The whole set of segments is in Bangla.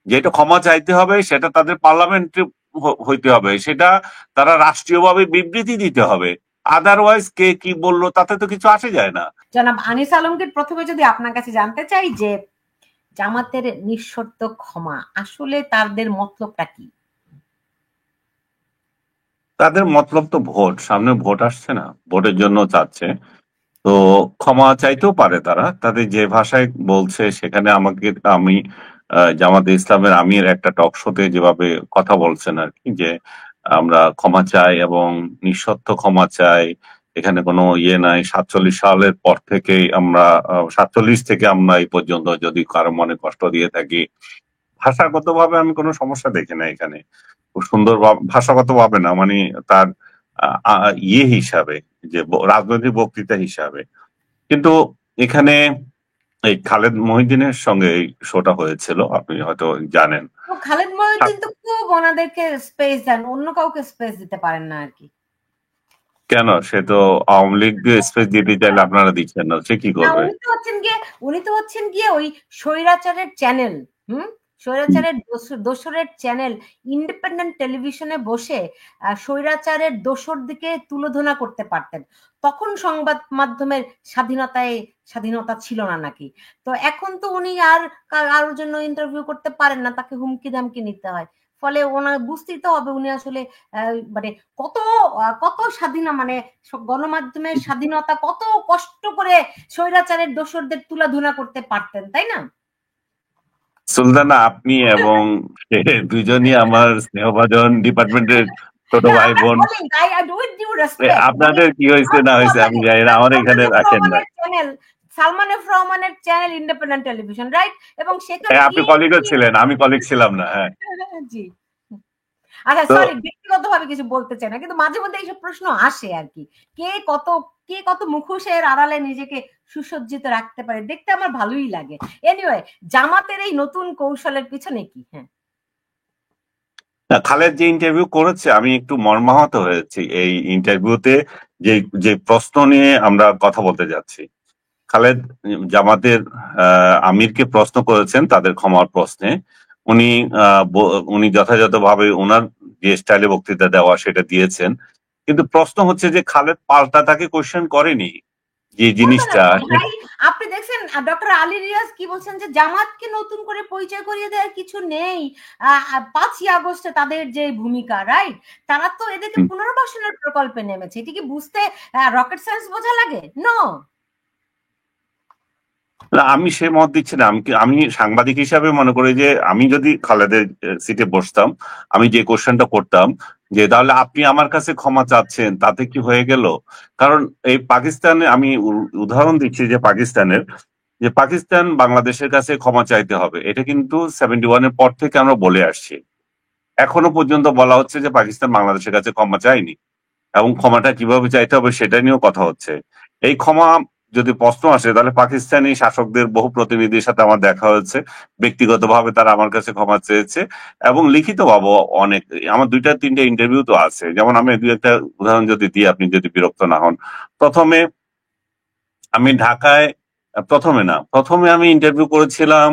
যেটা ক্ষমা চাইতে হবে সেটা তাদের পার্লামেন্টে হইতে হবে, সেটা তারা রাষ্ট্রীয়ভাবে বিবৃতি দিতে হবে। আদারওয়াইজ কে কি বললো তাতে তো কিছু আসে যায় না। জনাব আনিস আলমগীর, প্রথমে যদি আপনার কাছে জানতে চাই যে জামাতের নিঃশর্ত ক্ষমা আসলে তাদের মতলবটা কি? তাদের মতলব তো ভোট, সামনে ভোট আসছে না, ভোটের জন্য চাচ্ছে। তো ক্ষমা চাইতেও পারে তারা, তাদের যে ভাষায় বলছে সেখানে আমাকে আমি জামাতে ইসলামের আমির একটা টক শোতে যেভাবে কথা বলছেন আর কি, যে আমরা ক্ষমা চাই এবং নিঃশর্ত ক্ষমা চাই, এখানে কোনো ইয়ে নাই, 47 সালের পর থেকে আমরা 47 থেকে আমরা এই পর্যন্ত যদি কারো মনে কষ্ট দিয়ে থাকি, ভাষাগত ভাবে আমি কোনো সমস্যা দেখি না এখানে। খুব সুন্দর ভাষাগত ভাবে না, মানে তার ইয়ে হিসাবে, যে রাজনৈতিক বক্তৃতা হিসাবে। কিন্তু এখানে এই খালেদ মহিউদ্দিনের সঙ্গে এই শোটা হয়েছিল, আপনি হয়তো জানেন। তো খালেদ মহিউদ্দিন তো খুব ওনাদেরকে স্পেস দেন, অন্য কাউকে স্পেস দিতে পারেন না আর কি। কেন, সে তো আওয়ামী লীগ স্পেস দিতে চাইলে আপনারা দিচ্ছেন না, সে কি না, করবে? উনি তো হচ্ছেন গিয়ে ওই স্বৈরাচারের চ্যানেল, হুম? স্বৈরাচারের দোসরের চ্যানেল ইন্ডিপেন্ডেন্ট টেলিভিশনে বসে স্বৈরাচারের দোসরদিকে তুলোধনা করতে পারতেন। তখন সংবাদ মাধ্যমের স্বাধীনতা ছিল না নাকি? তো এখন তো উনি আর কারোর জন্য ইন্টারভিউ করতে পারেন না, তাকে হুমকি-ধামকি নিতে হয়। ফলে ওনার বুঝতেই তো হবে উনি আসলে মানে কত কত মানে গণমাধ্যমের স্বাধীনতা কত কষ্ট করে স্বৈরাচারের দোসরদের তুলাধুনা করতে পারতেন, তাই না? সুলতানা, আপনি এবং সে দুইজনই আমার স্নেহভাজন ডিপার্টমেন্টের ছোট না, ভাই আমার বোন। কলিগ, উইথ ডিউ রেসপেক্ট, মানে আপনাদের কি হয়েছে না হয়েছে আমি জানি না, আমার সালমান এখানে এফ রাখেন না। রহমানের চ্যানেল, সালমান এফ রহমানের চ্যানেল ইন্ডিপেন্ডেন্ট টেলিভিশন, রাইট? এবং সেখানে আপনি গিয়ে কলিগও ছিলেন, আমি কলিগ ছিলাম না, হ্যাঁ। জি। আচ্ছা, তো সরি, ব্যক্তিগতভাবে কিছু বলতে চাই না। কিন্তু মাঝে মধ্যে এইসব প্রশ্ন আসে আরকি। কে কত কে কত মুখোশের আড়ালে নিজেকে সুসজ্জিত রাখতে পারে, দেখতে আমার ভালোই লাগে। এনিওয়ে, জামাতের এই নতুন কৌশলের পিছনে কি? হ্যাঁ। না, খালেদ যে ইন্টারভিউ করেছে আমি একটু মর্মাহত হয়েছি এই ইন্টারভিউতে, যে যে প্রশ্ন নিয়ে আমরা কথা বলতে যাচ্ছি। খালেদ জামাতের আমিরকে প্রশ্ন করেছেন তাদের ক্ষমার প্রশ্নে। উনি উনি যথাযথভাবে ওনার যে স্টাইলে বক্তৃতা দেওয়া সেটা দিয়েছেন, কিন্তু প্রশ্ন হচ্ছে যে খালেদ পাল্টা তাকে কোশ্চেন করেনি যে করবে না জিনিসটা। কেন ভাই? আপনি দেখছেন ডক্টর আলী রিয়াজ কি বলছেন যে জামাতকে নতুন করে পরিচয় করিয়ে দেওয়ার কিছু নেই। ৫ই আগস্টে তাদের যে ভূমিকা, রাইট? তারা তো এদেরকে পুনর্বাসনের প্রকল্পে নেমেছে। এটা কি বুঝতে রকেট সায়েন্স বোঝা লাগে? নো। না, আমি সে মত দিচ্ছি না। আমি সাংবাদিক হিসাবে মনে করি যে আমি যদি খালেদের সিটে বসতাম, আমি যে কোশ্চেনটা করতাম যে তাহলে আপনি আমার কাছে ক্ষমা চাচ্ছেন তাতে কি হয়ে গেল? কারণ এই পাকিস্তানে আমি উদাহরণ দিচ্ছি যে পাকিস্তানের, যে পাকিস্তান বাংলাদেশের কাছে ক্ষমা চাইতে হবে, এটা কিন্তু 71-এর পর থেকে আমরা বলে আসছি। এখনো পর্যন্ত বলা হচ্ছে যে পাকিস্তান বাংলাদেশের কাছে ক্ষমা চায়নি, এবং ক্ষমাটা কিভাবে চাইতে হবে সেটা নিয়েও কথা হচ্ছে। এই ক্ষমা যদি প্রশ্ন আসে তাহলে পাকিস্তানি শাসকদের বহু প্রতিনিধির সাথে আমার দেখা হয়েছে, ব্যক্তিগতভাবে তারা আমার কাছে ক্ষমা চেয়েছে, এবং লিখিতভাবে অনেক, আমার 2-3টে ইন্টারভিউ তো আছে। যেমন আমি দুই একটা উদাহরণ যদি দিই, আপনি যদি বিরক্ত না হন। প্রথমে আমি ঢাকায়, প্রথমে আমি ইন্টারভিউ করেছিলাম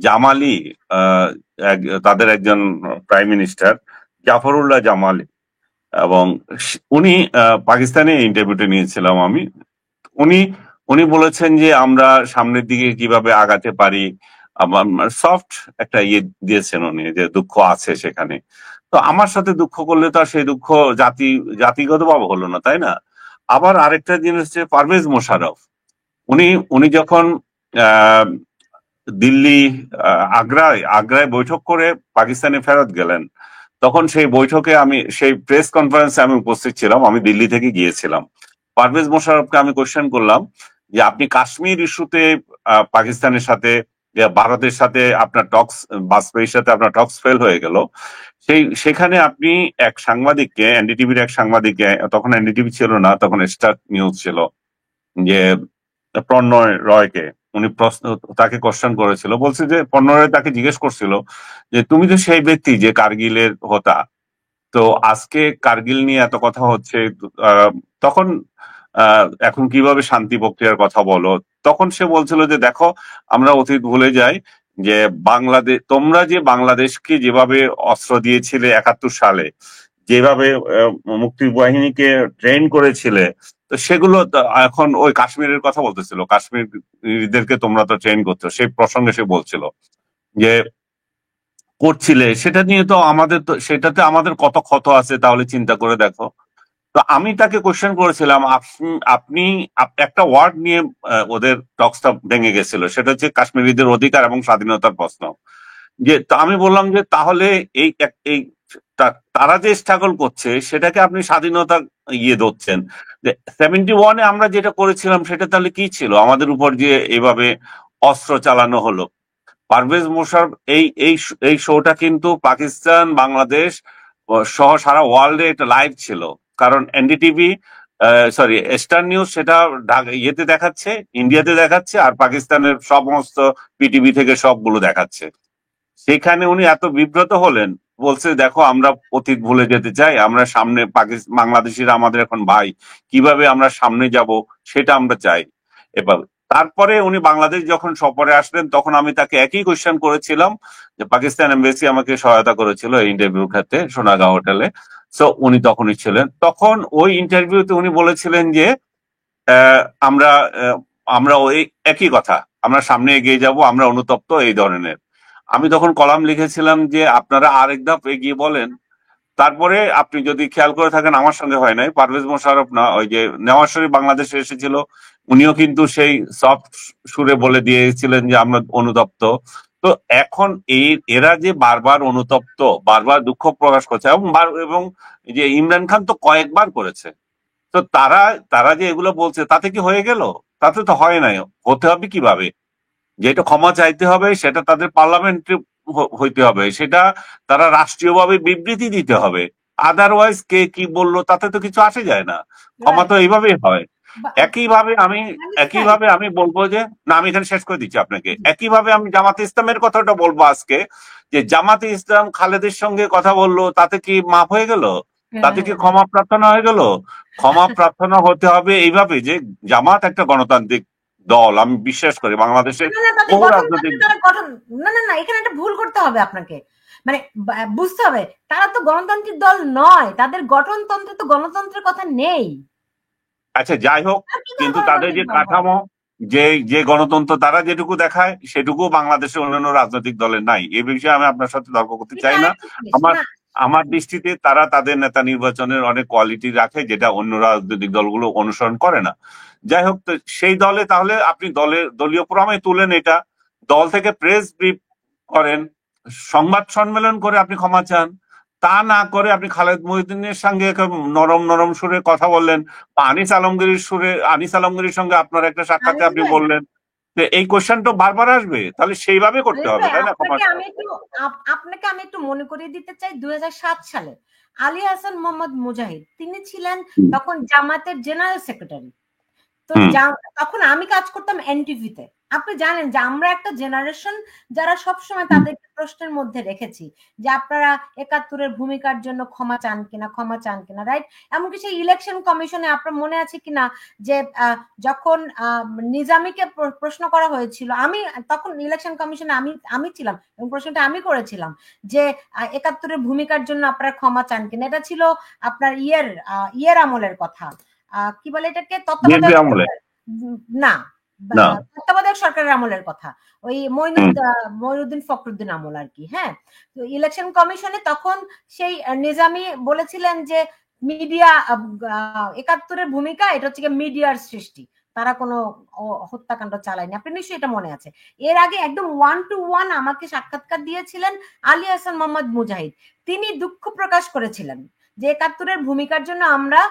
জামালি, আহ, তাদের একজন প্রাইম মিনিস্টার জাফরুল্লাহ জামালি, এবং উনি পাকিস্তানে ইন্টারভিউটা নিয়েছিলাম আমি। উনি উনি বলেছেন যে আমরা সামনের দিকে কিভাবে আগাতে পারি, সফট একটা ইয়ে দিয়েছেন উনি, যে দুঃখ আছে সেখানে। তো আমার সাথে দুঃখ করলে তো আর সেই দুঃখ জাতিগত ভাবে হলো না, তাই না? আবার আরেকটা জিনিস হচ্ছে পারভেজ মোশাররফ, উনি উনি যখন আহ দিল্লি, আগ্রায় বৈঠক করে পাকিস্তানে ফেরত গেলেন, তখন সেই বৈঠকে সেই প্রেস কনফারেন্সে আমি উপস্থিত ছিলাম, আমি দিল্লি থেকে গিয়েছিলাম। পারভেজ মোশাররফকে আমি কোশ্চেন করলাম যে আপনি কাশ্মীর ইস্যুতে পাকিস্তানের সাথে, ভারতের সাথে আপনার টক্স, বাজপেয়ীর সাথে আপনার টক্স ফেল হয়ে গেল, সেখানে আপনি এক সাংবাদিককে, এনডিটিভির এক সাংবাদিককে, তখন এনডিটিভি ছিল না, তখন স্টার নিউজ ছিল, যে প্রণয় রয়কে, উনি তাকে কোশ্চেন করেছিল, বলছে যে প্রণয় রয় তাকে জিজ্ঞেস করছিল যে তুমি তো সেই ব্যক্তি যে কার্গিলের হোতা, তো আজকে কার্গিল নিয়ে এত কথা হচ্ছে, তখন এখন কিভাবে শান্তি প্রক্রিয়ার কথা বলো? তখন সে বলছিল যে দেখো, আমরা অতীত ভুলে যাই, যে বাংলাদেশ, তোমরা যে বাংলাদেশকে যেভাবে অস্ত্র দিয়েছিলে 71 সালে, যেভাবে মুক্তিবাহিনীকে ট্রেন করেছিলে, তো সেগুলো এখন ওই কাশ্মীরের কথা বলতেছিল, কাশ্মীরদেরকে তোমরা তো ট্রেন করছো, সেই প্রসঙ্গে সে বলছিল যে করছিলে, সেটা নিয়ে তো আমাদের, তো সেটাতে আমাদের কত ক্ষত আছে তাহলে চিন্তা করে দেখো। তো আমি তাকে কোশ্চেন করেছিলাম, আপনি একটা ওয়ার্ড নিয়ে ওদের টক্সটা ভেঙে গেছিল, সেটা হচ্ছে কাশ্মীরিদের অধিকার এবং স্বাধীনতার প্রশ্ন। যে তো আমি বললাম যে তাহলে এই এই তারা যে স্ট্রাগল করছে সেটাকে আপনি স্বাধীনতা ধরছেন, যে 71-এ আমরা যেটা করেছিলাম সেটা তাহলে কি ছিল আমাদের উপর যে এভাবে অস্ত্র চালানো হলো। পারভেজ মোশাররফ এই শোটা কিন্তু পাকিস্তান, বাংলাদেশ সহ সারা ওয়ার্ল্ডে এটা লাইভ ছিল, কারণ এনডিটিভি, সরি স্টার নিউজ সেটা ইয়েতে দেখাচ্ছে, ইন্ডিয়াতে দেখাচ্ছে, আর পাকিস্তানের সমস্ত পিটিভি থেকে সবগুলো দেখাচ্ছে। সেখানে উনি এত বিব্রত হলেন, বলছে দেখো আমরা অতীত ভুলে যেতে চাই, আমরা সামনে, বাংলাদেশিরা আমাদের এখন ভাই, কিভাবে আমরা সামনে যাব সেটা আমরা চাই। এবার তারপরে উনি বাংলাদেশ যখন সফরে আসলেন তখন আমি তাকে একই কোয়েশ্চেন করেছিলাম, যে পাকিস্তান এমবেসি আমাকে সহায়তা করেছিল এই ইন্টারভিউ ক্ষেত্রে সোনাগাঁও হোটেলে। সো উনি তখনই ছিলেন, তখন ওই ইন্টারভিউতে উনি বলেছিলেন যে আহ, আমরা আহ, আমরা ওই একই কথা, আমরা সামনে এগিয়ে যাব, আমরা অনুতপ্ত, এই ধরনের। আমি তখন কলাম লিখেছিলাম যে আপনারা আরেক ধাপ এগিয়ে বলেন। তারপরে আপনি যদি খেয়াল করে থাকেন, আমার সঙ্গে হয় নাই, পারভেজ মোশাররফ না, ওই যে নেওয়াজ শরীফ বাংলাদেশে এসেছিল, উনিও কিন্তু সেই সফট সুরে বলে দিয়েছিলেন যে আমরা অনুতপ্ত। তো এখন এরা যে বারবার অনুতপ্ত, বারবার দুঃখ প্রকাশ করছে, এবং এবং যে ইমরান খান তো কয়েকবার করেছে, তো তারা তারা যে এগুলো বলছে তাতে কি হয়ে গেল? তাতে তো হয় নাই। হতে হবে কিভাবে? যেটা ক্ষমা চাইতে হবে সেটা তাদের পার্লামেন্টে হইতে হবে, সেটা তারা রাষ্ট্রীয়ভাবে বিবৃতি দিতে হবে। আদারওয়াইজ কে কি বললো তাতে তো কিছু আসে যায় না, ক্ষমা তো এইভাবেই হয়। একইভাবে আমি একইভাবে আমি বলবো যে, না আমি এখানে শেষ করে দিচ্ছি আপনাকে, একইভাবে আমি জামাতে ইসলামের কথাটা বলবো আজকে, যে জামাতে ইসলাম খালেদের সঙ্গে কথা বললো, তাতে কি মাফ হয়ে গেল? তাতে কি ক্ষমা প্রার্থনা হয়ে গেল? ক্ষমা প্রার্থনা হতে হবে এইভাবে যে জামাত একটা গণতান্ত্রিক দল, আমি বিশ্বাস করি বাংলাদেশের বহু রাজনৈতিক। না না না, এখানে একটা ভুল করতে হবে আপনাকে, মানে বুঝতে হবে তারা তো গণতান্ত্রিক দল নয়, তাদের গঠনতন্ত্রে তো গণতন্ত্রের কথা নেই। আচ্ছা যাই হোক, কিন্তু তাদের যে কাঠামো, যে যে গণতন্ত্র তারা যেটুকু দেখায় সেটুকু বাংলাদেশের অন্যান্য রাজনৈতিক দলের নাই। এ বিষয়ে আমি আপনার সাথে তর্ক করতে চাই না। আমার আমার দৃষ্টিতে তারা তাদের নেতা নির্বাচনের অনেক কোয়ালিটি রাখে, যেটা অন্য রাজনৈতিক দলগুলো অনুসরণ করে না। যাই হোক, তো সেই দলে তাহলে আপনি দলীয় প্রোগ্রামে তুলেন এটা, দল থেকে প্রেস ব্রিফ করেন, সংবাদ সম্মেলন করে আপনি ক্ষমা চান। তা না করে আপনি খালেদ মহিউদ্দিনের সঙ্গে নরম নরম সুরে কথা বললেন, বা আনিস আলমগীরের সঙ্গে আপনার একটা সাক্ষাতে আপনি বললেন, যে এই কোশ্চেনটা বারবার আসবে, তাহলে সেইভাবে করতে হবে, তাই না? আপনাকে আমি একটু মনে করিয়ে দিতে চাই, 2007 সালে আলী হাসান মোহাম্মদ মুজাহিদ তিনি ছিলেন তখন জামাতের জেনারেল সেক্রেটারি। তো তখন আমি কাজ করতাম এনটিভিতে। আপনি জানেন যে আমরা একটা জেনারেশন যারা সবসময় তাদেরকে প্রশ্নের মধ্যে রেখেছি যে আপনারা 71-এর ভূমিকার জন্য ক্ষমা চান কিনা, রাইট? এমনকি সেই ইলেকশন কমিশনে আপনার মনে আছে কিনা যে যখন নিজামীকে প্রশ্ন করা হয়েছিল, আমি তখন ইলেকশন কমিশনে আমি ছিলাম এবং প্রশ্নটা আমি করেছিলাম যে 71-এর ভূমিকার জন্য আপনারা ক্ষমা চান কিনা। এটা ছিল আপনার ইয়ের আমলের কথা, কি বলে এটাকে, তত্ত্বাবধায়ক সরকারের আমলের কথা, ওই মঈনুদ্দিন ফখরুদ্দিন আমল আর কি। হ্যাঁ, তো ইলেকশন কমিশনে তখন সেই নিজামী বলেছিলেন যে মিডিয়া, 71-এর ভূমিকা এটা হচ্ছে মিডিয়ার সৃষ্টি, তারা কোনো হত্যাকাণ্ড চালায়নি। আপনি নিশ্চয়ই এটা মনে আছে। এর আগে একদম 1-to-1 আমাকে সাক্ষাৎকার দিয়েছিলেন আলী হাসান মোহাম্মদ মুজাহিদ। তিনি দুঃখ প্রকাশ করেছিলেন যে 71-এর ভূমিকার জন্য আমরা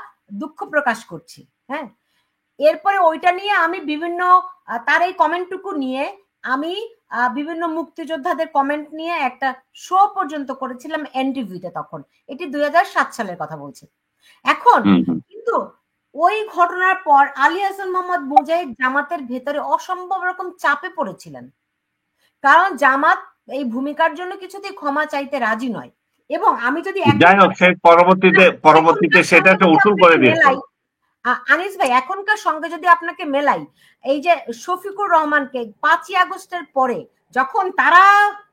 দুঃখ প্রকাশ করছি। হ্যাঁ, এরপরে ওইটা নিয়ে আমি বিভিন্ন তার এই কমেন্টটুকু নিয়ে আমি বিভিন্ন মুক্তিযোদ্ধাদের কমেন্ট নিয়ে একটা শো পর্যন্ত করেছিলাম এনটিভিতে, তখন এটি 2007 সালের কথা বলছি। এখন কিন্তু ওই ঘটনার পর আলী হাসান মোহাম্মদ মুজাহিদ জামাতের ভেতরে অসম্ভব রকম চাপে পড়েছিলেন, কারণ জামাত এই ভূমিকার জন্য কিছুতেই ক্ষমা চাইতে রাজি নয়। এবং আমি যদি যাই হোক, সেই পরবর্তীতে সেটা একটা উসুল করে দিয়েছে। আনিস ভাই, এখনকার সঙ্গে যদি আপনাকে মেলাই, এই যে শফিকুর রহমানকে 5ই আগস্টের পরে যখন তারা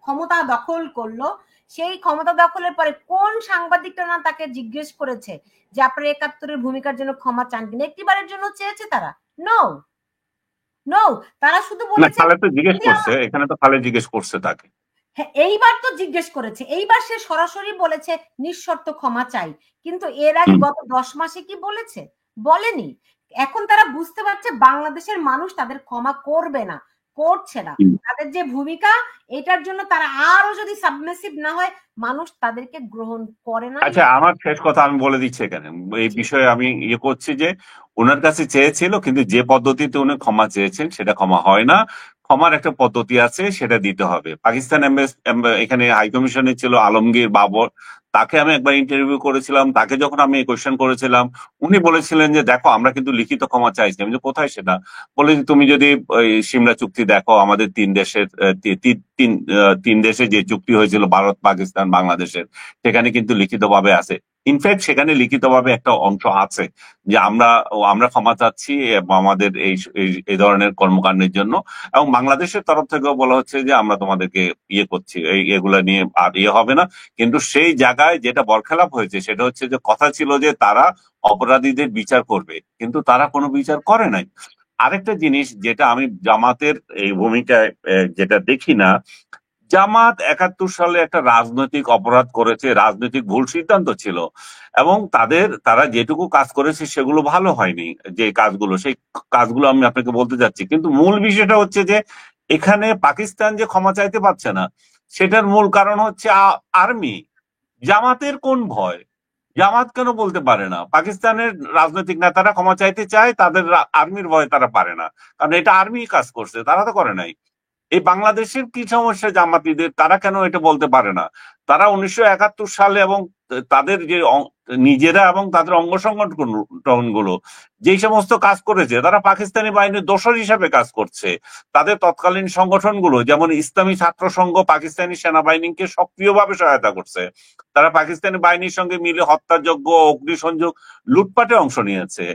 ক্ষমতা দখল করলো, সেই ক্ষমতা দখলের পরে কোন সাংবাদিকটা না তাকে জিজ্ঞেস করেছে যে আপনার ৭১-এর ভূমিকার জন্য ক্ষমা চান কিনা? একটিবারের জন্য চেয়েছে তারা? No, no. তারা শুধু না, বলেছে খালেদ তো জিজ্ঞেস করছে, এখানে তো খালেদ জিজ্ঞেস করছে তাকে। হ্যাঁ, এইবার তো জিজ্ঞেস করেছে, এইবার সে সরাসরি বলেছে নিঃশর্ত ক্ষমা চাই। কিন্তু এর আগে গত 10 মাসে কি বলেছে? বলেনি। এখন তারা বুঝতে পারছে বাংলাদেশের মানুষ তাদের ক্ষমা করবে না, করছে না। তাদের যে ভূমিকা, এটার জন্য তারা আরো যদি সাবমিসিভ না হয়, মানুষ তাদেরকে গ্রহণ করে না। আচ্ছা, আমার শেষ কথা আমি বলে দিচ্ছি এখানে, এই বিষয়ে আমি করছি যে ওনার কাছে চেয়েছিল, কিন্তু যে পদ্ধতিতে উনি ক্ষমা চেয়েছেন সেটা ক্ষমা হয় না। ক্ষমার একটা পদ্ধতি আছে, সেটা দিতে হবে। পাকিস্তান এখানে হাই কমিশনে ছিল আলমগীর বাবর, তাকে আমি একবার ইন্টারভিউ করেছিলাম। তাকে যখন আমি এই কোয়েশ্চেন করেছিলাম, উনি বলেছিলেন যে দেখো আমরা কিন্তু লিখিত ক্ষমা চাইছি। আমি যে কোথায় সেটা? বলে যে তুমি যদি ওই সিমলা চুক্তি দেখো, আমাদের তিন দেশের তিন দেশে যে চুক্তি হয়েছিল, ভারত, পাকিস্তান, বাংলাদেশের, সেখানে কিন্তু লিখিতভাবে আছে। ইনফ্যাক্ট সেখানে লিখিতভাবে একটা অংশ আছে যে আমরা আমরা ক্ষমা চাচ্ছি আমাদের এই ধরনের কর্মকাণ্ডের জন্য। এবং বাংলাদেশের তরফ থেকেও বলা হচ্ছে যে আমরা তোমাদেরকে করছি, এগুলা নিয়ে আর হবে না। কিন্তু সেই জায়গায় যেটা বরখেলাপ হয়েছে সেটা হচ্ছে যে কথা ছিল যে তারা অপরাধীদের বিচার করবে, কিন্তু তারা কোনো বিচার করে নাই। আরেকটা জিনিস যেটা আমি জামাতের এই ভূমিকায় যেটা দেখি না, জামাত ৭১ সালে একটা রাজনৈতিক অপরাধ করেছে, রাজনৈতিক ভুল সিদ্ধান্ত ছিল, এবং তারা যেটুকু কাজ করেছে সেগুলো ভালো হয়নি। যে কাজগুলো, সেই কাজগুলো আমি আপনাকে বলতে যাচ্ছি। কিন্তু মূল বিষয়টা হচ্ছে যে এখানে পাকিস্তান যে ক্ষমা চাইতে পারছে না, সেটার মূল কারণ হচ্ছে আর্মি। জামাতের কোন ভয়? জামাত কেন বলতে পারে না? পাকিস্তানের রাজনৈতিক নেতারা ক্ষমা চাইতে চায়, তাদের আর্মির ভয়ে তারা পারে না, কারণ এটা আর্মি কাজ করছে, তারা তো করে নাই। এই বাংলাদেশের কি সমস্যা জামাতিদের, তারা কেন এটা বলতে পারে না? তারা ১৯৭১ সালে এবং তাদের যে নিজেরা এবং তাদের অঙ্গ সংগঠন গুলো যেই সমস্ত কাজ করেছে, তারা পাকিস্তানি বাহিনীর দোসর হিসাবে কাজ করছে। তাদের তৎকালীন সংগঠনগুলো যেমন ইসলামী ছাত্র সংঘ পাকিস্তানি সেনাবাহিনীকে সক্রিয়ভাবে সহায়তা করছে। তারা পাকিস্তানি বাহিনীর সঙ্গে মিলে হত্যাযজ্ঞ, অগ্নিসংযোগ, লুটপাটে অংশ নিয়েছে।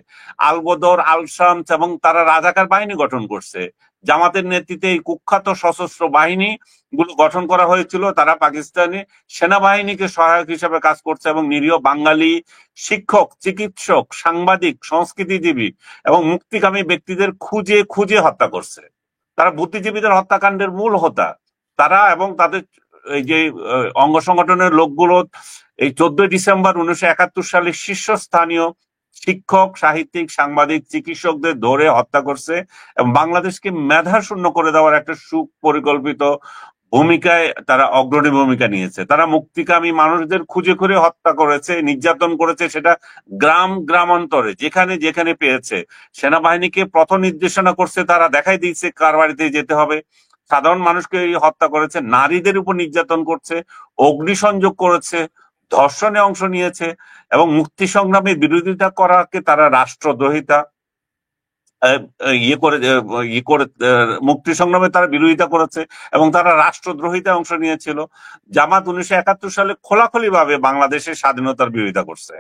আল-বদর, আল-শামস এবং তারা রাজাকার বাহিনী গঠন করছে। জামাতের নেতৃত্বে এই কুখ্যাত সশস্ত্র বাহিনী গুলো গঠন করা হয়েছিল। তারা পাকিস্তানি সেনাবাহিনীকে সহায়ক হিসেবে কাজ করছে এবং নিরীহ বাঙালি শিক্ষক, চিকিৎসক, সাংবাদিক, সংস্কৃতিজীবী এবং মুক্তিকামী ব্যক্তিদের খুঁজে খুঁজে হত্যা করছে। তারা বুদ্ধিজীবীদের হত্যাকাণ্ডের মূল হোতা। তারা এবং তাদের এই যে অঙ্গ সংগঠনের লোকগুলো এই 14 ডিসেম্বর 1971 সালে শীর্ষস্থানীয় শিক্ষক, সাহিত্যিক, সাংবাদিক, চিকিৎসকদের ধরে হত্যা করছে এবং বাংলাদেশকে মেধাশূন্য করে দেওয়ার একটা সুপরিকল্পিত ভূমিকায় তারা অগ্রণী ভূমিকা নিয়েছে। তারা মুক্তিকামী মানুষদের খুঁজে খুঁজে হত্যা করেছে, নির্যাতন করেছে, সেটা গ্রামান্তরে যেখানে যেখানে পেয়েছে। সেনাবাহিনীকে পথ নির্দেশনা করছে, তারা দেখাই দিয়েছে কার বাড়িতে যেতে হবে। সাধারণ মানুষকে হত্যা করেছে, নারীদের উপর নির্যাতন করছে, অগ্নিসংযোগ করেছে, ধর্ষণে অংশ নিয়েছে এবং মুক্তি সংগ্রামের বিরোধিতা করাকে তারা রাষ্ট্রদ্রোহিতা মুক্তি সংগ্রামে তারা বিরোধিতা করেছে এবং তারা রাষ্ট্রদ্রোহিতা অংশ নিয়েছিল। জামাত 19৭১ সালে খোলাখুলি ভাবে বাংলাদেশের স্বাধীনতার বিরোধিতা করছে।